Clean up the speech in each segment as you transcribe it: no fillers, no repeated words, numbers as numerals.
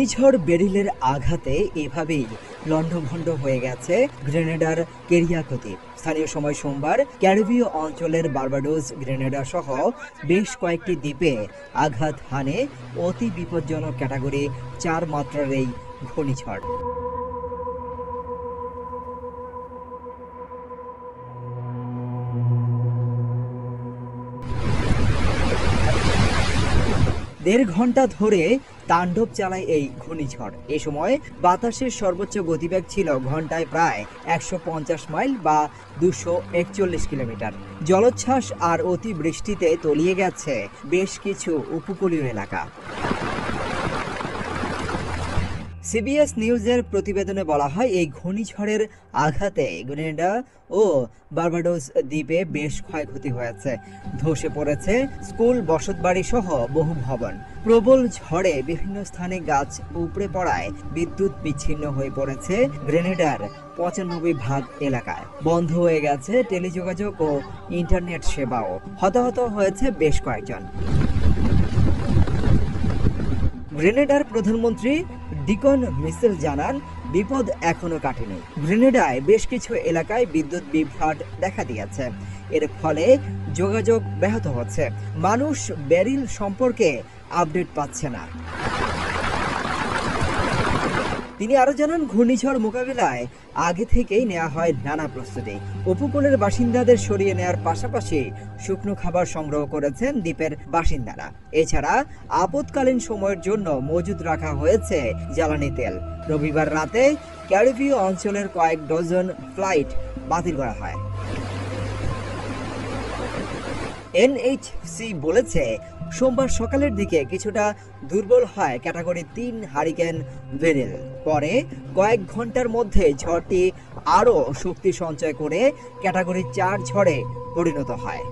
ঘূর্ণিঝড় বেরিলের আঘাতে এভাবেই লণ্ডভণ্ড হয়ে গেছে গ্রেনেডার কেরিয়াকো দ্বীপ। স্থানীয় সময় সোমবার ক্যারিবীয় অঞ্চলের বার্বাডোস, গ্রেনেডা সহ বেশ কয়েকটি দ্বীপে আঘাত হানে অতি বিপজ্জনক ক্যাটাগরি 4 মাত্রার এই ঘূর্ণিঝড়। দেড় ঘন্টা ধরে তাণ্ডব চালায় এই ঘূর্ণিঝড়। এ সময় বাতাসের সর্বোচ্চ গতিবেগ ছিল ঘন্টায় প্রায় 150 মাইল বা 241 কিলোমিটার। জলোচ্ছ্বাস আর অতিবৃষ্টিতে তলিয়ে গেছে বেশ কিছু উপকূলীয় এলাকা। সিবিএস নিউজের প্রতিবেদনে বলা হয়, এই ঘূর্ণিঝড়ের আঘাতে গ্রেনেডা ও বার্বাডোস দ্বীপে বেশ ক্ষয়ক্ষতি হয়েছে। ধসে পড়েছে স্কুল, বসতবাড়ি সহ বহু ভবন। প্রবল ঝড়ে বিভিন্ন স্থানে গাছ উপড়ে পড়ায় বিদ্যুৎ বিচ্ছিন্ন হয়ে পড়েছে গ্রেনেডার 95% এলাকায়। বন্ধ হয়ে গেছে টেলিযোগাযোগ ও ইন্টারনেট সেবাও। হতাহত হয়েছে বেশ কয়েকজন। গ্রেনেডার প্রধানমন্ত্রী ডিকন মিসেল জানান, বিপদ এখনো কাটেনি। গ্রেনেডায় বেশ কিছু এলাকায় বিদ্যুৎ বিভ্রাট দেখা দিয়েছে। এর ফলে যোগাযোগ ব্যাহত হচ্ছে। মানুষ বেরিল সম্পর্কে আপডেট পাচ্ছে না। তিনি আরো জানান, ঘূর্ণিঝড় মোকাবিলায় আগে থেকেই নেওয়া হয় নানা প্রস্তুতি। উপকূলের বাসিন্দাদের সরিয়ে নেওয়ার পাশাপাশি শুকনো খাবার সংগ্রহ করেছেন দ্বীপের বাসিন্দারা। এছাড়া আপৎকালীন সময়ের জন্য মজুদ রাখা হয়েছে জ্বালানি তেল। রবিবার রাতে ক্যারিবীয় অঞ্চলের কয়েক ডজন ফ্লাইট বাতিল করা হয়। এনএইচসি বলেছে, সোমবার সকালের দিকে কিছুটা দুর্বল হয় ক্যাটাগরি 3 হারিকেন বেরিল। পরে কয়েক ঘন্টার মধ্যে ঝড়টি আরও শক্তি সঞ্চয় করে ক্যাটাগরি 4 ঝড়ে পরিণত হয়।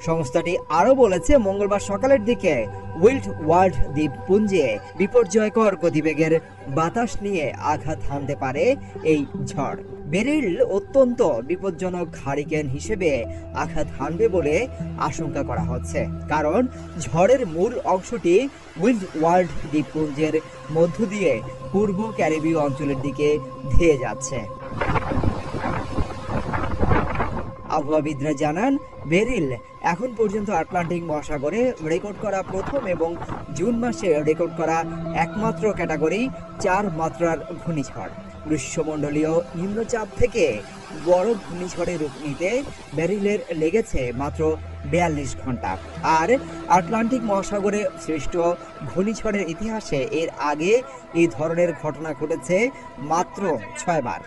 সংস্থাটি আরও বলেছে, মঙ্গলবার সকালের দিকে উইল্ড ওয়ার্ল্ড দ্বীপপুঞ্জে বিপর্যয়কর গতিবেগের বাতাস নিয়ে আঘাত হানতে পারে এই ঝড়। বেরিল অত্যন্ত বিপজ্জনক হারিকেন হিসেবে আঘাত হানবে বলে আশঙ্কা করা হচ্ছে, কারণ ঝড়ের মূল অংশটি উইল্ড ওয়ার্ল্ড দ্বীপপুঞ্জের মধ্য দিয়ে পূর্ব ক্যারিবীয় অঞ্চলের দিকে ধেয়ে যাচ্ছে। আবহাওয়াবিদরা জানান, বেরিল এখন পর্যন্ত আটলান্টিক মহাসাগরে রেকর্ড করা প্রথম এবং জুন মাসে রেকর্ড করা একমাত্র ক্যাটাগরি 4 মাত্রার ঘূর্ণিঝড়। গ্রীষ্মমণ্ডলীয় নিম্নচাপ থেকে বড় ঘূর্ণিঝড়ে রূপ নিতে বেরিলের লেগেছে মাত্র 42 ঘন্টা। আর আটলান্টিক মহাসাগরে সৃষ্ট ঘূর্ণিঝড়ের ইতিহাসে এর আগে এই ধরনের ঘটনা ঘটেছে মাত্র 6 বার।